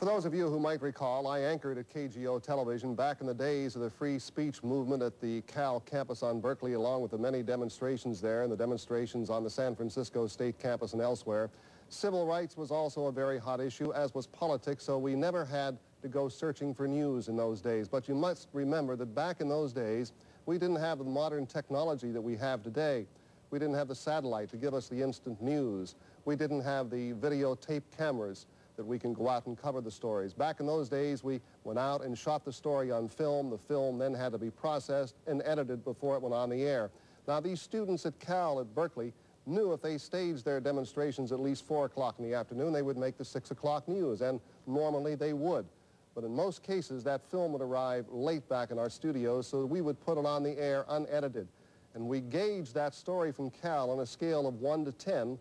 For those of you who might recall, I anchored at KGO television back in the days of the free speech movement at the Cal campus on Berkeley, along with the many demonstrations there and the demonstrations on the San Francisco State campus and elsewhere. Civil rights was also a very hot issue, as was politics, so we never had to go searching for news in those days. But you must remember that back in those days, we didn't have the modern technology that we have today. We didn't have the satellite to give us the instant news. We didn't have the videotape cameras that we can go out and cover the stories. Back in those days, we went out and shot the story on film. The film then had to be processed and edited before it went on the air. Now, these students at Cal at Berkeley knew if they staged their demonstrations at least 4 o'clock in the afternoon, they would make the 6 o'clock news, and normally they would. But in most cases, that film would arrive late back in our studios, so we would put it on the air unedited. And we gauged that story from Cal on a scale of 1 to 10,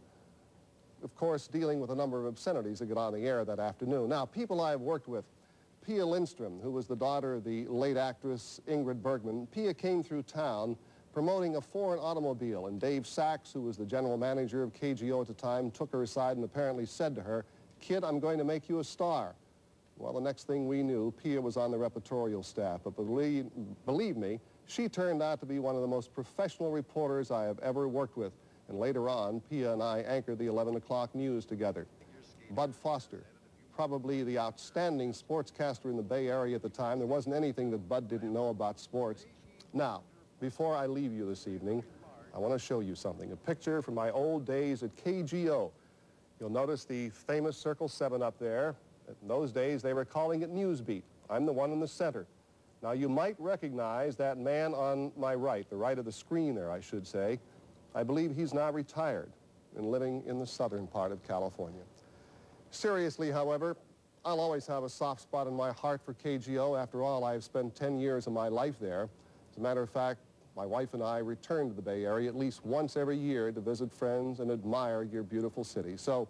of course, dealing with a number of obscenities that get on the air that afternoon. Now, people I've worked with, Pia Lindstrom, who was the daughter of the late actress Ingrid Bergman, Pia came through town promoting a foreign automobile, and Dave Sachs, who was the general manager of KGO at the time, took her aside and apparently said to her, "Kid, I'm going to make you a star." Well, the next thing we knew, Pia was on the repertorial staff, but believe me, she turned out to be one of the most professional reporters I have ever worked with. And later on, Pia and I anchored the 11 o'clock news together. Bud Foster, probably the outstanding sportscaster in the Bay Area at the time. There wasn't anything that Bud didn't know about sports. Now, before I leave you this evening, I want to show you something, a picture from my old days at KGO. You'll notice the famous Circle 7 up there. In those days, they were calling it Newsbeat. I'm the one in the center. Now, you might recognize that man on my right, the right of the screen there, I should say. I believe he's now retired and living in the southern part of California. Seriously, however, I'll always have a soft spot in my heart for KGO. After all, I've spent 10 years of my life there. As a matter of fact, my wife and I return to the Bay Area at least once every year to visit friends and admire your beautiful city. So,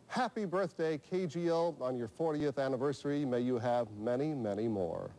happy birthday, KGO, on your 40th anniversary. May you have many, many more.